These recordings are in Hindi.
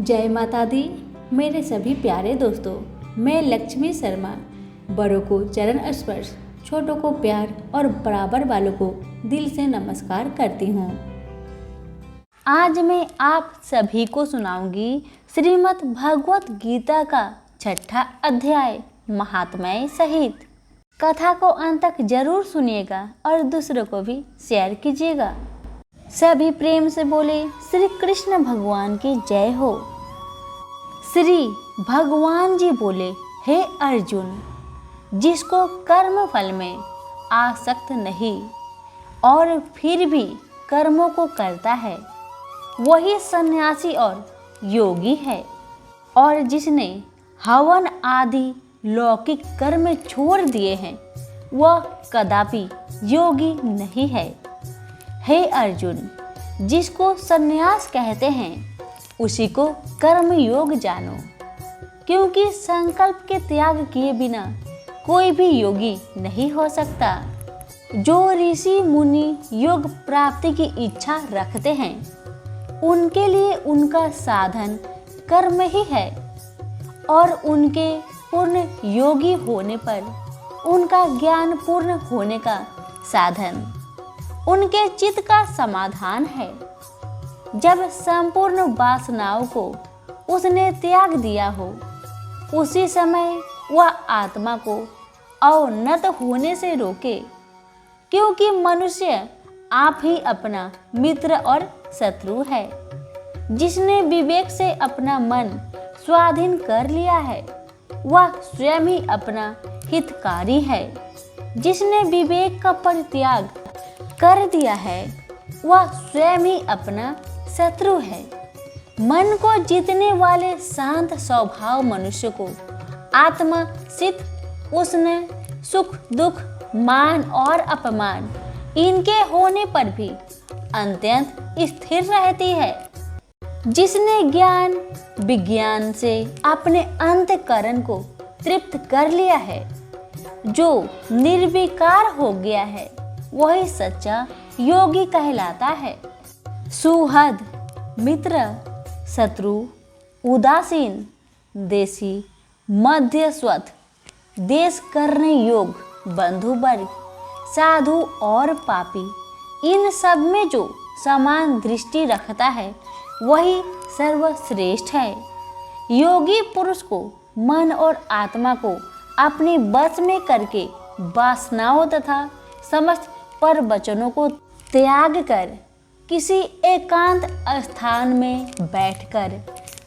जय माता दी। मेरे सभी प्यारे दोस्तों, मैं लक्ष्मी शर्मा बड़ों को चरण स्पर्श, छोटों को प्यार और बराबर वालों को दिल से नमस्कार करती हूँ। आज मैं आप सभी को सुनाऊंगी श्रीमद् भगवत गीता का 6ठा अध्याय महात्म्य सहित। कथा को अंत तक जरूर सुनिएगा और दूसरों को भी शेयर कीजिएगा। सभी प्रेम से बोले श्री कृष्ण भगवान की जय हो। श्री भगवान जी बोले, हे अर्जुन, जिसको कर्म फल में आसक्त नहीं और फिर भी कर्मों को करता है, वही सन्यासी और योगी है। और जिसने हवन आदि लौकिक कर्म छोड़ दिए हैं, वह कदापि योगी नहीं है। हे अर्जुन, जिसको सन्यास कहते हैं, उसी को कर्म योग जानो, क्योंकि संकल्प के त्याग किए बिना कोई भी योगी नहीं हो सकता। जो ऋषि मुनि योग प्राप्ति की इच्छा रखते हैं, उनके लिए उनका साधन कर्म ही है, और उनके पूर्ण योगी होने पर उनका ज्ञान पूर्ण होने का साधन उनके चित्त का समाधान है। जब संपूर्ण वासनाओं को उसने त्याग दिया हो, उसी समय वह आत्मा को अवनत होने से रोके, क्योंकि मनुष्य आप ही अपना मित्र और शत्रु है। जिसने विवेक से अपना मन स्वाधीन कर लिया है, वह स्वयं ही अपना हितकारी है। जिसने विवेक का परित्याग कर दिया है, वह स्वयं ही अपना शत्रु है। मन को जीतने वाले शांत स्वभाव मनुष्य को आत्मा सिद्ध उसने सुख दुख मान और अपमान इनके होने पर भी अत्यंत स्थिर रहती है। जिसने ज्ञान विज्ञान से अपने अंतःकरण को तृप्त कर लिया है, जो निर्विकार हो गया है, वही सच्चा योगी कहलाता है। सुहृद, मित्र, शत्रु, उदासीन, देशी, मध्यस्वत, देश करने योग, बंधु वर्ग, साधु और पापी, इन सब में जो समान दृष्टि रखता है, वही सर्वश्रेष्ठ है। योगी पुरुष को मन और आत्मा को अपनी बस में करके वासनाओं तथा समस्त पर वचनों को त्याग कर किसी एकांत स्थान में बैठकर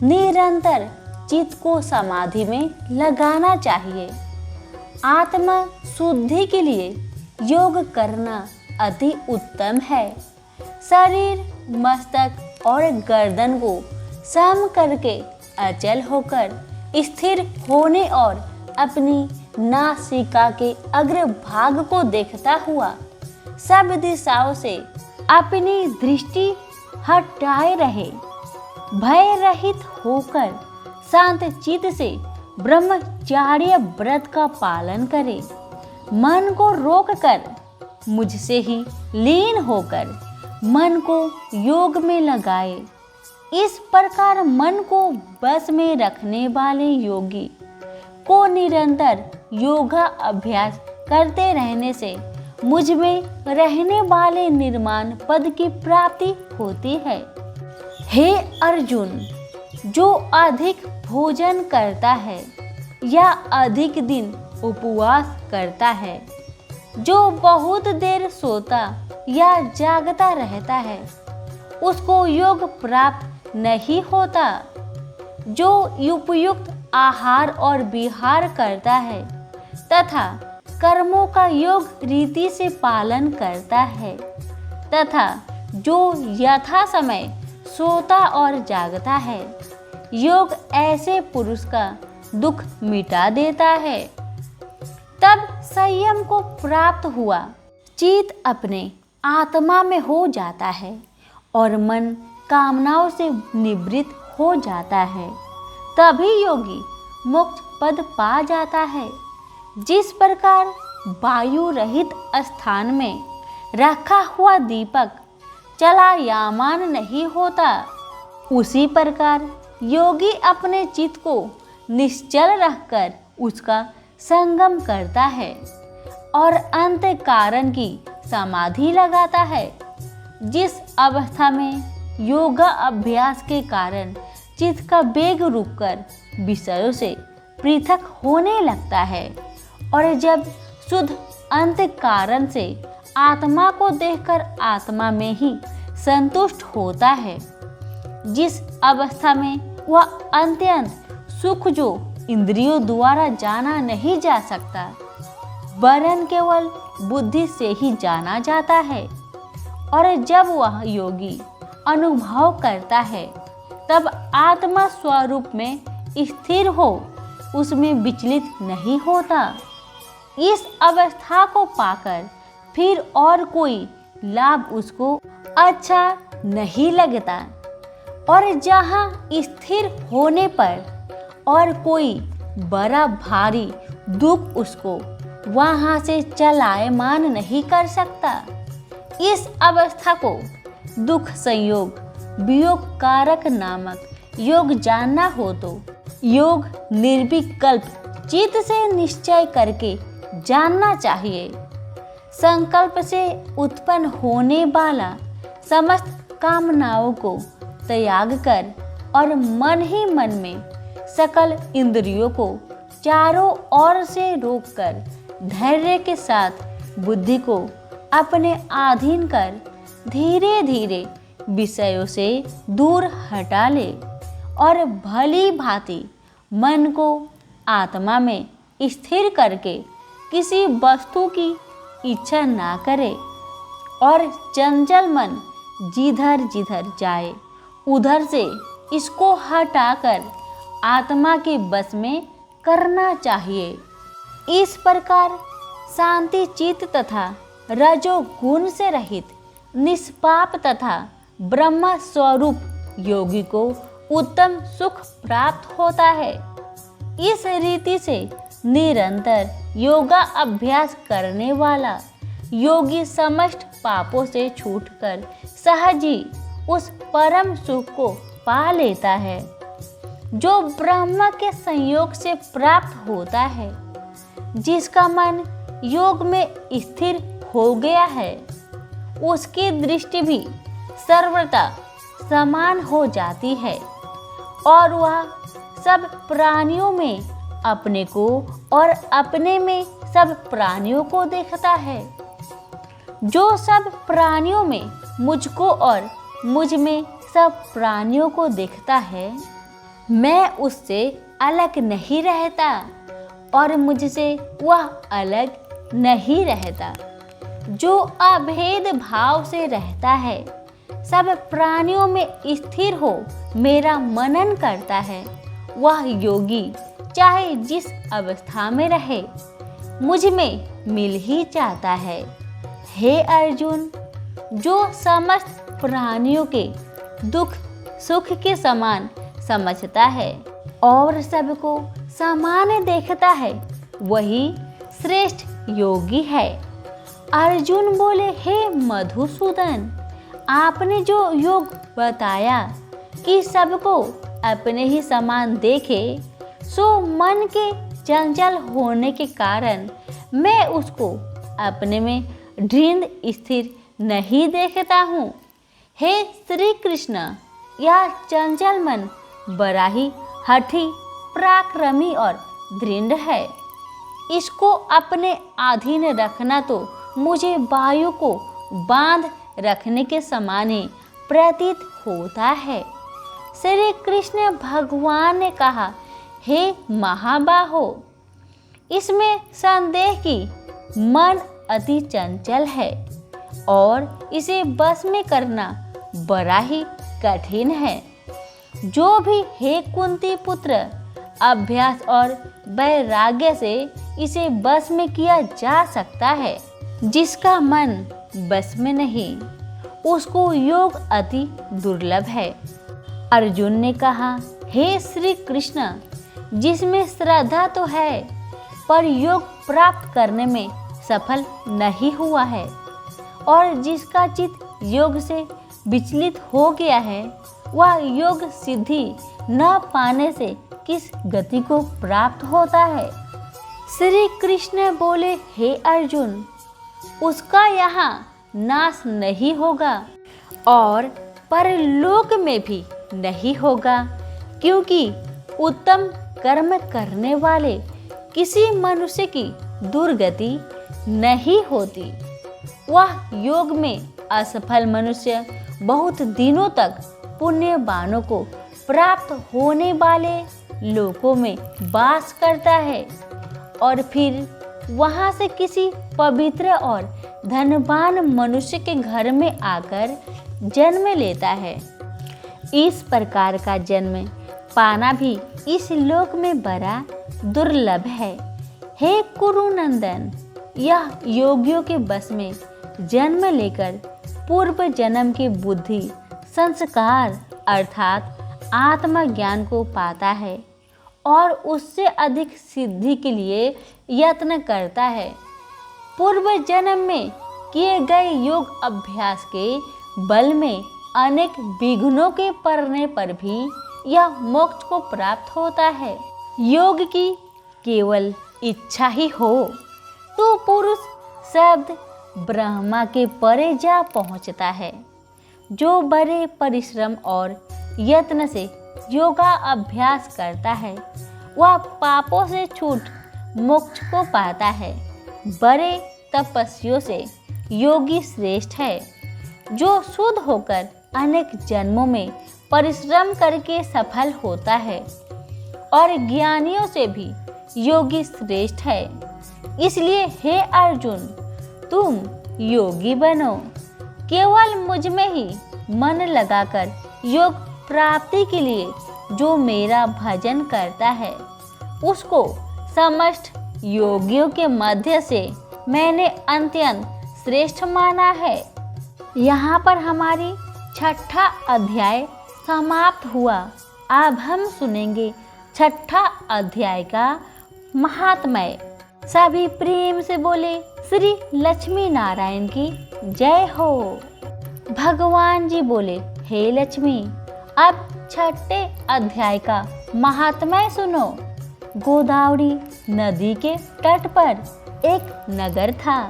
निरंतर चित्त को समाधि में लगाना चाहिए। आत्मा शुद्धि के लिए योग करना अति उत्तम है। शरीर, मस्तक और गर्दन को सम करके अचल होकर स्थिर होने और अपनी नासिका के अग्रभाग को देखता हुआ सब दिशाओं से अपनी दृष्टि हटाए रहे। भय रहित होकर शांत चित्त से ब्रह्मचार्य व्रत का पालन करे। मन को रोककर मुझसे ही लीन होकर मन को योग में लगाए। इस प्रकार मन को बस में रखने वाले योगी को निरंतर योगा अभ्यास करते रहने से मुझ में रहने वाले निर्माण पद की प्राप्ति होती है। हे अर्जुन, जो अधिक भोजन करता है या अधिक दिन उपवास करता है, जो बहुत देर सोता या जागता रहता है, उसको योग प्राप्त नहीं होता। जो उपयुक्त आहार और विहार करता है तथा कर्मों का योग रीति से पालन करता है, तथा जो यथा समय सोता और जागता है, योग ऐसे पुरुष का दुख मिटा देता है। तब संयम को प्राप्त हुआ चित्त अपने आत्मा में हो जाता है और मन कामनाओं से निवृत्त हो जाता है। तभी योगी मोक्ष पद पा जाता है। जिस प्रकार वायु रहित स्थान में रखा हुआ दीपक चलायमान नहीं होता, उसी प्रकार योगी अपने चित्त को निश्चल रखकर उसका संगम करता है और अंत कारण की समाधि लगाता है। जिस अवस्था में योगा अभ्यास के कारण चित्त का वेग रुककर विषयों से पृथक होने लगता है और जब शुद्ध अंत कारण से आत्मा को देखकर आत्मा में ही संतुष्ट होता है, जिस अवस्था में वह अत्यंत सुख जो इंद्रियों द्वारा जाना नहीं जा सकता वरन केवल बुद्धि से ही जाना जाता है, और जब वह योगी अनुभव करता है तब आत्मा स्वरूप में स्थिर हो उसमें विचलित नहीं होता। इस अवस्था को पाकर फिर और कोई लाभ उसको अच्छा नहीं लगता, और जहाँ स्थिर होने पर और कोई बड़ा भारी दुख उसको वहाँ से चलायमान नहीं कर सकता। इस अवस्था को दुख संयोग वियोग कारक नामक योग जानना हो तो योग निर्विकल्प चित्त से निश्चय करके जानना चाहिए। संकल्प से उत्पन्न होने वाला समस्त कामनाओं को त्याग कर और मन ही मन में सकल इंद्रियों को चारों ओर से रोककर धैर्य के साथ बुद्धि को अपने अधीन कर धीरे धीरे विषयों से दूर हटा ले और भली भांति मन को आत्मा में स्थिर करके किसी वस्तु की इच्छा ना करे और चंचल मन जिधर जिधर जाए उधर से इसको हटाकर आत्मा के बस में करना चाहिए। इस प्रकार शांति चित्त तथा रजो गुण से रहित निष्पाप तथा ब्रह्म स्वरूप योगी को उत्तम सुख प्राप्त होता है। इस रीति से निरंतर योगा अभ्यास करने वाला योगी समस्त पापों से छूटकर सहज ही उस परम सुख को पा लेता है जो ब्रह्म के संयोग से प्राप्त होता है। जिसका मन योग में स्थिर हो गया है उसकी दृष्टि भी सर्वथा समान हो जाती है और वह सब प्राणियों में अपने को और अपने में सब प्राणियों को देखता है। जो सब प्राणियों में मुझको और मुझ में सब प्राणियों को देखता है, मैं उससे अलग नहीं रहता और मुझसे वह अलग नहीं रहता। जो अभेद भाव से रहता है, सब प्राणियों में स्थिर हो मेरा मनन करता है, वह योगी चाहे जिस अवस्था में रहे मुझ में मिल ही जाता है। हे अर्जुन, जो समस्त प्राणियों के दुख सुख के समान समझता है और सबको समान देखता है वही श्रेष्ठ योगी है। अर्जुन बोले, हे मधुसूदन, आपने जो योग बताया कि सबको अपने ही समान देखे, सो मन के चंचल होने के कारण मैं उसको अपने में दृढ़ स्थिर नहीं देखता हूँ। हे श्री कृष्ण, यह चंचल मन बड़ा ही हठी पराक्रमी और दृढ़ है। इसको अपने अधीन रखना तो मुझे वायु को बांध रखने के समान ही प्रतीत होता है। श्री कृष्ण भगवान ने कहा, हे महाबाहो, इसमें संदेह कि मन अति चंचल है और इसे बस में करना बड़ा ही कठिन है। जो भी हे कुंती पुत्र अभ्यास और वैराग्य से इसे बस में किया जा सकता है, जिसका मन बस में नहीं उसको योग अति दुर्लभ है। अर्जुन ने कहा, हे श्री कृष्ण, जिसमें श्रद्धा तो है पर योग प्राप्त करने में सफल नहीं हुआ है और जिसका चित्त योग से विचलित हो गया है वह योग सिद्धि न पाने से किस गति को प्राप्त होता है? श्री कृष्ण बोले, हे अर्जुन, उसका यहाँ नाश नहीं होगा और परलोक में भी नहीं होगा, क्योंकि उत्तम कर्म करने वाले किसी मनुष्य की दुर्गति नहीं होती। वह योग में असफल मनुष्य बहुत दिनों तक पुण्यवानों को प्राप्त होने वाले लोकों में वास करता है और फिर वहां से किसी पवित्र और धनवान मनुष्य के घर में आकर जन्म लेता है। इस प्रकार का जन्म पाना भी इस लोक में बड़ा दुर्लभ है। हे कुरुनंदन, यह योगियों के बस में जन्म लेकर पूर्व जन्म की बुद्धि संस्कार अर्थात आत्मज्ञान को पाता है और उससे अधिक सिद्धि के लिए यत्न करता है। पूर्व जन्म में किए गए योग अभ्यास के बल में अनेक विघ्नों के पड़ने पर भी यह मोक्ष को प्राप्त होता है। योग की केवल इच्छा ही हो तो पुरुष शब्द ब्रह्मा के परे जा पहुंचता है। जो बड़े परिश्रम और यत्न से योगा अभ्यास करता है वह पापों से छूट मोक्ष को पाता है। बड़े तपस्वियों से योगी श्रेष्ठ है। जो शुद्ध होकर अनेक जन्मों में परिश्रम करके सफल होता है और ज्ञानियों से भी योगी श्रेष्ठ है। इसलिए हे अर्जुन, तुम योगी बनो। केवल मुझ में ही मन लगाकर योग प्राप्ति के लिए जो मेरा भजन करता है उसको समस्त योगियों के मध्य से मैंने अत्यंत श्रेष्ठ माना है। यहाँ पर हमारी छठा अध्याय समाप्त हुआ। अब हम सुनेंगे छठा अध्याय का महात्म्य। सभी प्रेम से बोले श्री लक्ष्मी नारायण की जय हो। भगवान जी बोले, हे लक्ष्मी, अब छठे अध्याय का महात्म्य सुनो। गोदावरी नदी के तट पर एक नगर था।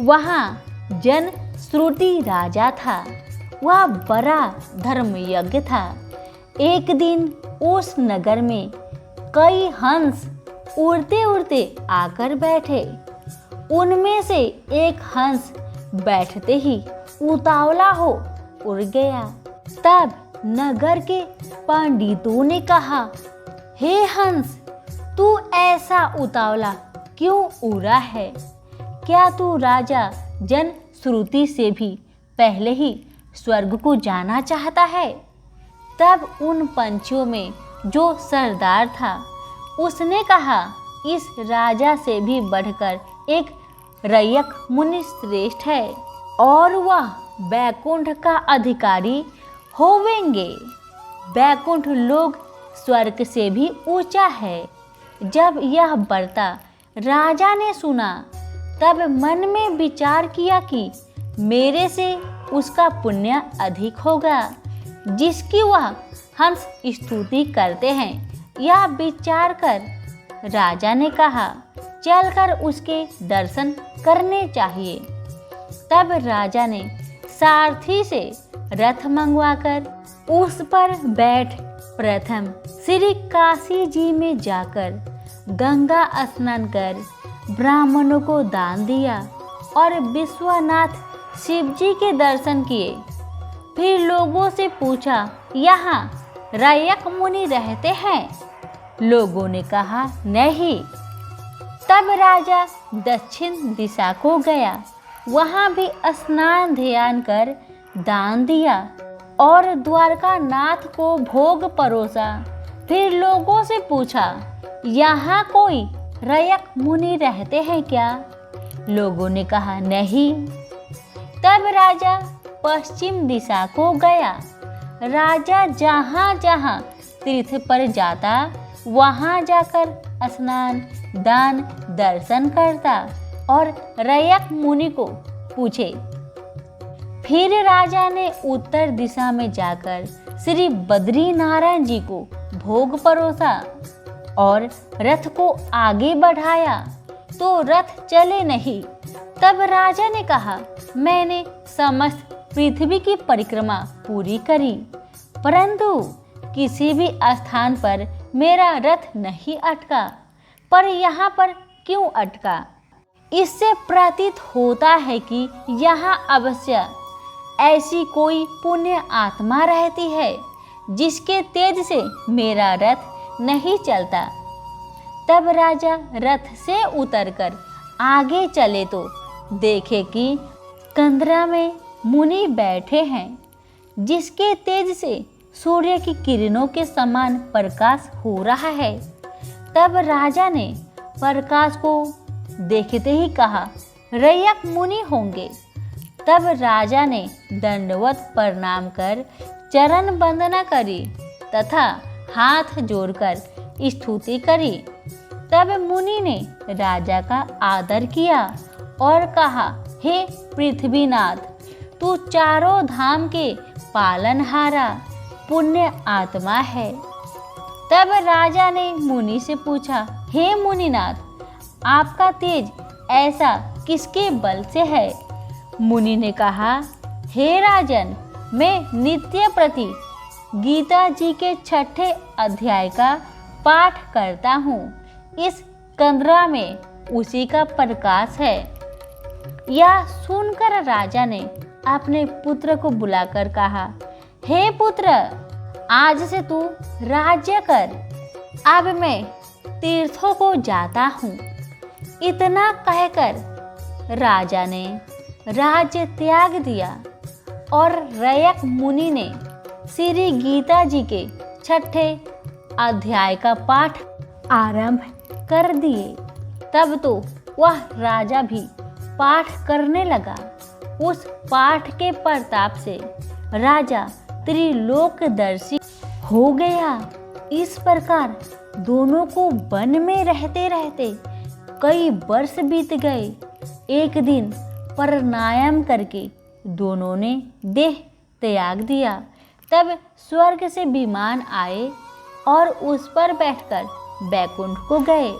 वहाँ जन श्रुति राजा था। वह बड़ा धर्म यज्ञ था। एक दिन उस नगर में कई हंस उड़ते उड़ते आकर बैठे। उनमें से एक हंस बैठते ही उतावला हो उड़ गया। तब नगर के पंडितों ने कहा, हे हंस, तू ऐसा उतावला क्यों उड़ा है? क्या तू राजा जन श्रुति से भी पहले ही स्वर्ग को जाना चाहता है? तब उन पंछियों में जो सरदार था उसने कहा, इस राजा से भी बढ़कर एक रयक मुनि श्रेष्ठ है और वह बैकुंठ का अधिकारी होवेंगे। बैकुंठ लोग स्वर्ग से भी ऊंचा है। जब यह वार्ता राजा ने सुना तब मन में विचार किया कि मेरे से उसका पुण्य अधिक होगा जिसकी वह हंस स्तुति करते हैं। यह विचार कर राजा ने कहा, चलकर उसके दर्शन करने चाहिए। तब राजा ने सारथी से रथ मंगवाकर उस पर बैठ प्रथम श्री काशी जी में जाकर गंगा स्नान कर ब्राह्मणों को दान दिया और विश्वनाथ शिव जी के दर्शन किए। फिर लोगों से पूछा, यहाँ रयक मुनि रहते हैं? लोगों ने कहा, नहीं। तब राजा दक्षिण दिशा को गया। वहाँ भी स्नान ध्यान कर दान दिया और द्वारका नाथ को भोग परोसा। फिर लोगों से पूछा, यहाँ कोई रयक मुनि रहते हैं क्या? लोगों ने कहा, नहीं। तब राजा पश्चिम दिशा को गया। राजा जहाँ जहाँ तीर्थ पर जाता वहाँ जाकर स्नान दान दर्शन करता और रयक मुनि को पूछे। फिर राजा ने उत्तर दिशा में जाकर श्री बद्री नारायण जी को भोग परोसा और रथ को आगे बढ़ाया तो रथ चले नहीं। तब राजा ने कहा, मैंने समस्त पृथ्वी की परिक्रमा पूरी करी, परंतु किसी भी स्थान पर मेरा रथ नहीं अटका, पर यहाँ पर क्यों अटका? इससे प्रतीत होता है कि यहाँ अवश्य ऐसी कोई पुण्य आत्मा रहती है जिसके तेज से मेरा रथ नहीं चलता। तब राजा रथ से उतरकर आगे चले तो देखे कि कंदरा में मुनि बैठे हैं, जिसके तेज से सूर्य की किरणों के समान प्रकाश हो रहा है। तब राजा ने प्रकाश को देखते ही कहा, रैयक मुनि होंगे। तब राजा ने दंडवत प्रणाम कर चरण वंदना करी तथा हाथ जोड़कर स्तुति करी। तब मुनि ने राजा का आदर किया और कहा, हे पृथ्वीनाथ, तू चारों धाम के पालनहारा पुण्य आत्मा है। तब राजा ने मुनि से पूछा, हे मुनिनाथ, आपका तेज ऐसा किसके बल से है? मुनि ने कहा, हे राजन, मैं नित्य प्रति गीता जी के 6ठे अध्याय का पाठ करता हूँ। इस कंदरा में उसी का प्रकाश है। यह सुनकर राजा ने अपने पुत्र को बुलाकर कहा, हे पुत्र, आज से तू राज्य कर, अब मैं तीर्थों को जाता हूँ। इतना कहकर राजा ने राज्य त्याग दिया और रैयक मुनि ने श्री गीता जी के 6ठे अध्याय का पाठ आरंभ कर दिए। तब तो वह राजा भी पाठ करने लगा। उस पाठ के प्रताप से राजा त्रिलोकदर्शी हो गया। इस प्रकार दोनों को वन में रहते रहते कई वर्ष बीत गए। एक दिन प्राणायाम करके दोनों ने देह त्याग दिया। तब स्वर्ग से विमान आए और उस पर बैठकर बैकुंठ को गए।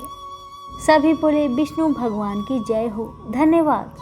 सभी बोले विष्णु भगवान की जय हो। धन्यवाद।